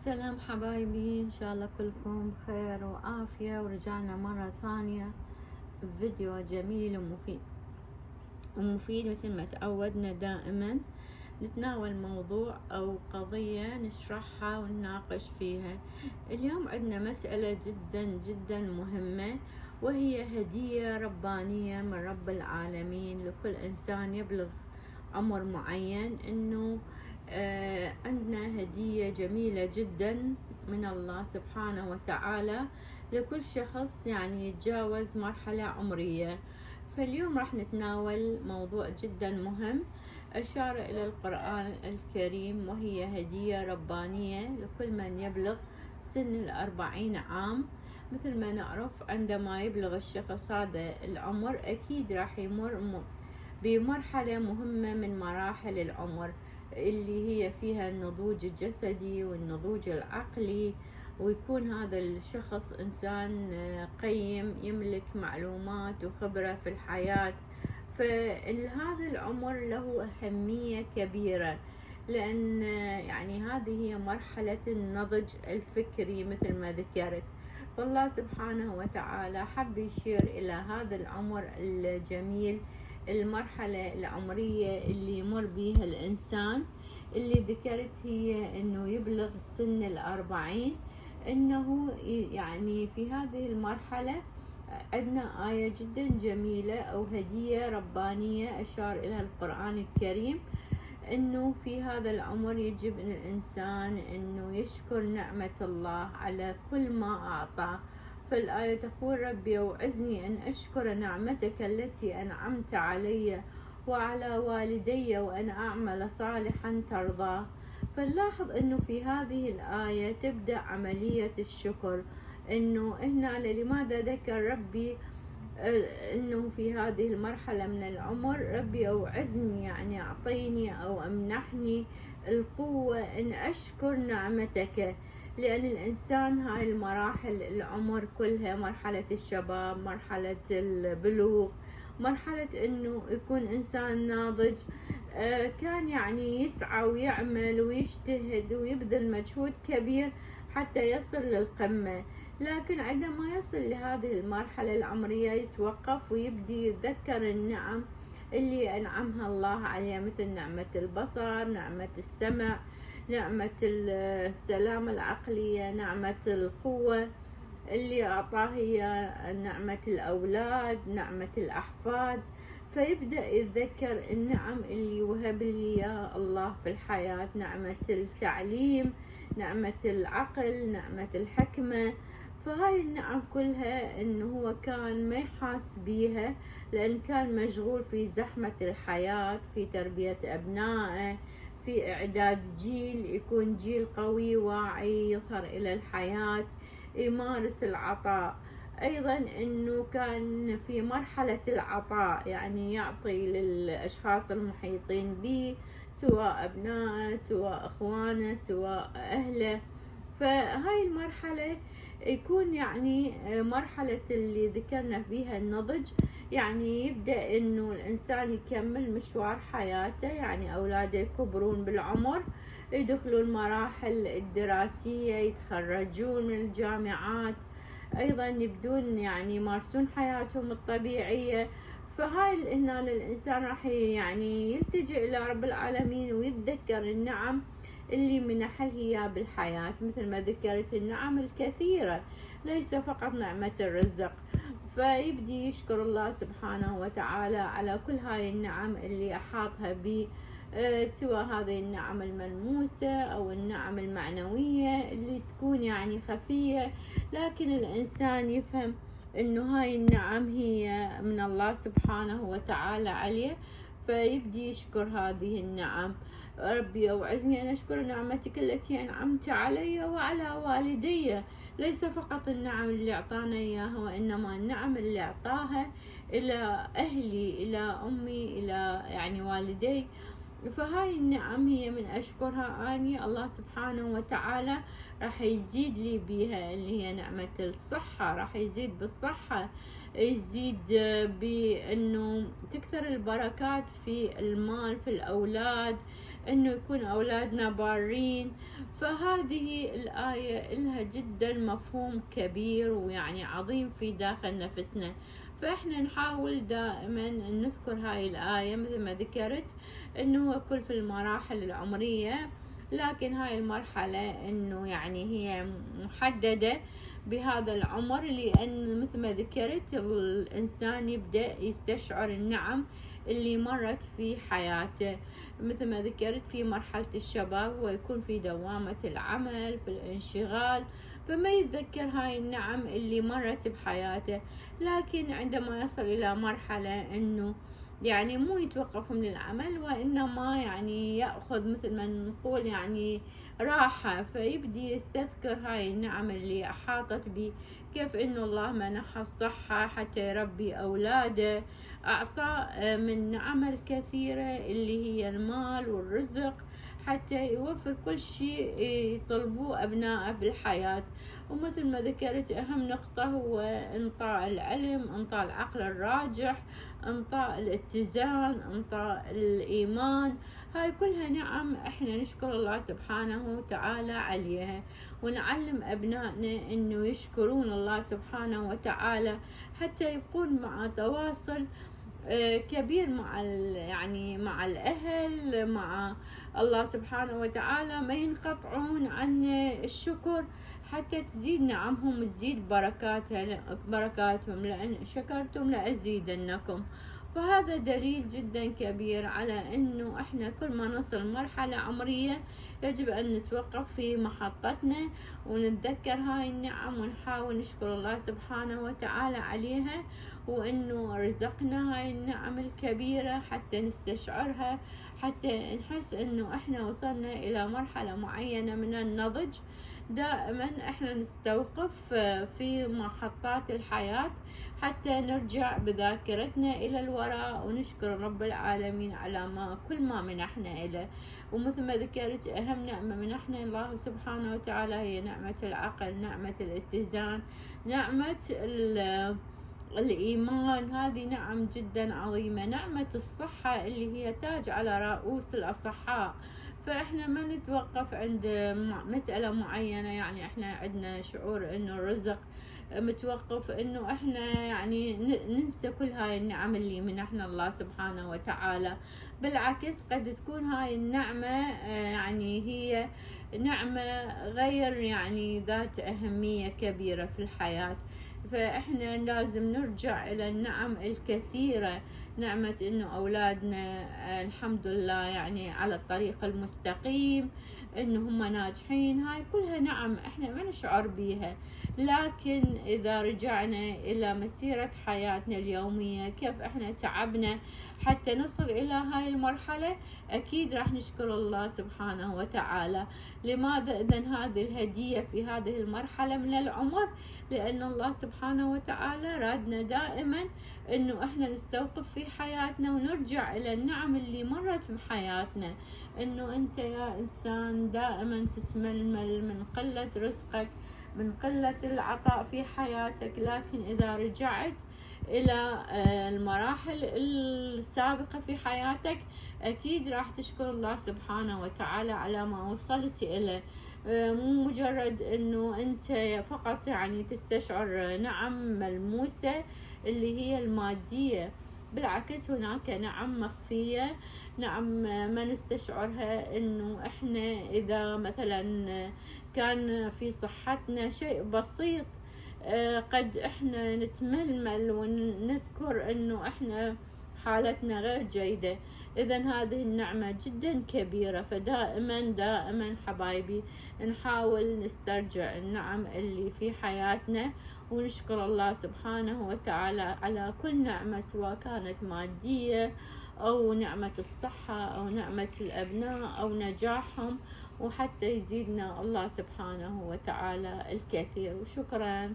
السلام حبايبي، إن شاء الله كلكم بخير وعافية. ورجعنا مرة ثانية بفيديو جميل ومفيد مثل ما تعودنا دائما. نتناول موضوع أو قضية نشرحها ونناقش فيها. اليوم عندنا مسألة جدا جدا مهمة، وهي هدية ربانية من رب العالمين لكل إنسان يبلغ عمر معين، إنه عندنا هدية جميلة جدا من الله سبحانه وتعالى لكل شخص يعني يتجاوز مرحلة عمرية. فاليوم راح نتناول موضوع جدا مهم أشار إلى القرآن الكريم، وهي هدية ربانية لكل من يبلغ سن 40 عام. مثل ما نعرف عندما يبلغ الشخص هذا العمر أكيد راح يمر بمرحلة مهمة من مراحل العمر، اللي هي فيها النضوج الجسدي والنضوج العقلي، ويكون هذا الشخص إنسان قيم يملك معلومات وخبرة في الحياة. فهذا العمر له أهمية كبيرة، لأن يعني هذه هي مرحلة النضج الفكري مثل ما ذكرت. فالله سبحانه وتعالى حب يشير إلى هذا العمر الجميل، المرحلة العمرية اللي يمر بها الإنسان، اللي ذكرت هي أنه يبلغ سن 40. أنه يعني في هذه المرحلة عندنا آية جدا جميلة أو هدية ربانية أشار إلى القرآن الكريم، أنه في هذا العمر يجب أن الإنسان أنه يشكر نعمة الله على كل ما أعطاه. فالآية تقول: ربي أوعزني أن أشكر نعمتك التي أنعمت علي وعلى والدي وأن أعمل صالحا ترضاه. فنلاحظ أنه في هذه الآية تبدأ عملية الشكر. أنه هنا لماذا ذكر ربي أنه في هذه المرحلة من العمر ربي أوعزني، يعني أعطيني أو أمنحني القوة أن أشكر نعمتك. لأن الإنسان هاي المراحل العمر كلها، مرحلة الشباب، مرحلة البلوغ، مرحلة أنه يكون إنسان ناضج، كان يعني يسعى ويعمل ويجتهد ويبذل مجهود كبير حتى يصل للقمة. لكن عندما يصل لهذه المرحلة العمرية يتوقف ويبدي يتذكر النعم اللي أنعمها الله عليه، مثل نعمة البصر، نعمة السمع، نعمة السلامة العقلية، نعمة القوة اللي أعطاه، هي نعمة الأولاد، نعمة الأحفاد. فيبدأ يتذكر النعم اللي وهب لي يا الله في الحياة، نعمة التعليم، نعمة العقل، نعمة الحكمة. فهاي النعم كلها انه هو كان ما يحاس بيها، لان كان مشغول في زحمة الحياة، في تربية ابنائه، في اعداد جيل يكون جيل قوي واعي يظهر الى الحياة، يمارس العطاء. ايضا انه كان في مرحلة العطاء، يعني يعطي للاشخاص المحيطين به، سواء ابنائه، سواء اخوانه، سواء اهله. فهاي المرحلة يكون يعني مرحلة اللي ذكرنا فيها النضج، يعني يبدأ انه الانسان يكمل مشوار حياته، يعني اولاده يكبرون بالعمر، يدخلون المراحل الدراسية، يتخرجون من الجامعات، ايضا يبدون يعني يمارسون حياتهم الطبيعية. فهاي هنا الانسان راح يعني يلتجئ الى رب العالمين ويتذكر النعم اللي منحها إياه بالحياة، مثل ما ذكرت النعم الكثيرة، ليس فقط نعمة الرزق. فيبدي يشكر الله سبحانه وتعالى على كل هاي النعم اللي أحاطها به، سواء هذه النعم الملموسة أو النعم المعنوية اللي تكون يعني خفية، لكن الإنسان يفهم إنه هاي النعم هي من الله سبحانه وتعالى عليه، فيبدي يشكر هذه النعم. ربي أوعزني أن أشكر نعمتك التي أنعمت علي وعلى والدي. ليس فقط النعم اللي أعطانا إياها، وإنما النعم اللي أعطاها إلى أهلي، إلى أمي، إلى يعني والدي. فهاي النعم هي من أشكرها أني، الله سبحانه وتعالى راح يزيد لي بيها، اللي هي نعمة الصحة، راح يزيد بالصحة، يزيد بأنه تكثر البركات في المال في الأولاد، أنه يكون أولادنا بارين. فهذه الآية لها جدا مفهوم كبير ويعني عظيم في داخل نفسنا. فإحنا نحاول دائما نذكر هاي الآية مثل ما ذكرت، أنه هو كل في المراحل العمرية، لكن هاي المرحلة أنه يعني هي محددة بهذا العمر، لأن مثل ما ذكرت الإنسان يبدأ يستشعر النعم اللي مرت في حياته. مثل ما ذكرت في مرحلة الشباب ويكون في دوامة العمل في الانشغال، فما يتذكر هاي النعم اللي مرت بحياته. لكن عندما يصل إلى مرحلة أنه يعني مو يتوقف من العمل، وإنما يعني يأخذ مثل ما نقول يعني راحة، فيبدي يستذكر هاي النعم اللي أحاطت به، كيف إنه الله منح الصحة حتى يربي أولاده، أعطى من نعم الكثيرة اللي هي المال والرزق حتى يوفر كل شيء يطلبوه أبنائه بالحياة. ومثل ما ذكرت أهم نقطة هو إنطاء العلم، إنطاء العقل الراجح، إنطاء الاتزان، إنطاء الإيمان. هاي كلها نعم احنا نشكر الله سبحانه وتعالى عليها، ونعلم أبنائنا إنه يشكرون الله سبحانه وتعالى حتى يكون مع تواصل كبير مع يعني مع الأهل، مع الله سبحانه وتعالى، ما ينقطعون عن الشكر حتى تزيد نعمهم وتزيد بركاتهم، لأن شكرتم لأزيدنكم. فهذا دليل جدا كبير على انه احنا كل ما نصل مرحلة عمرية يجب ان نتوقف في محطتنا ونتذكر هاي النعم ونحاول نشكر الله سبحانه وتعالى عليها، وانه رزقنا هاي النعم الكبيرة حتى نستشعرها، حتى نحس انه احنا وصلنا الى مرحلة معينة من النضج. دائما احنا نستوقف في محطات الحياة حتى نرجع بذاكرتنا إلى الوراء ونشكر رب العالمين على كل ما منحنا إله. ومثل ما ذكرت أهم نعمة منحنا الله سبحانه وتعالى هي نعمة العقل، نعمة الاتزان، نعمة الإيمان. هذه نعم جدا عظيمة. نعمة الصحة اللي هي تاج على رؤوس الأصحاء. فإحنا ما نتوقف عند مسألة معينة، يعني إحنا عندنا شعور إنه الرزق متوقف، إنه إحنا يعني ننسى كل هاي النعم اللي منحنا الله سبحانه وتعالى. بالعكس قد تكون هاي النعمة يعني هي نعمة غير يعني ذات أهمية كبيرة في الحياة. فإحنا لازم نرجع إلى النعم الكثيرة، نعمة إنه أولادنا الحمد لله يعني على الطريق المستقيم، إنه هم ناجحين. هاي كلها نعم إحنا ما نشعر بيها، لكن إذا رجعنا إلى مسيرة حياتنا اليومية كيف إحنا تعبنا حتى نصل إلى هاي المرحلة، أكيد راح نشكر الله سبحانه وتعالى. لماذا إذن هذه الهدية في هذه المرحلة من العمر؟ لأن الله سبحانه وتعالى رادنا دائما إنه إحنا نستوقف في حياتنا ونرجع إلى النعم اللي مرت بحياتنا. إنه أنت يا إنسان دائما تتململ من قلة رزقك، من قلة العطاء في حياتك، لكن إذا رجعت إلى المراحل السابقة في حياتك أكيد راح تشكر الله سبحانه وتعالى على ما وصلت إليه. مو مجرد إنه أنت فقط يعني تستشعر نعم ملموسة اللي هي المادية، بالعكس هناك نعم مخفية، نعم ما نستشعرها. إنه إحنا إذا مثلا كان في صحتنا شيء بسيط قد إحنا نتململ ونذكر إنه إحنا حالتنا غير جيدة. إذن هذه النعمة جدا كبيرة. فدائما دائما حبايبي نحاول نسترجع النعم اللي في حياتنا ونشكر الله سبحانه وتعالى على كل نعمة، سواء كانت مادية أو نعمة الصحة أو نعمة الأبناء أو نجاحهم، وحتى يزيدنا الله سبحانه وتعالى الكثير. وشكرا.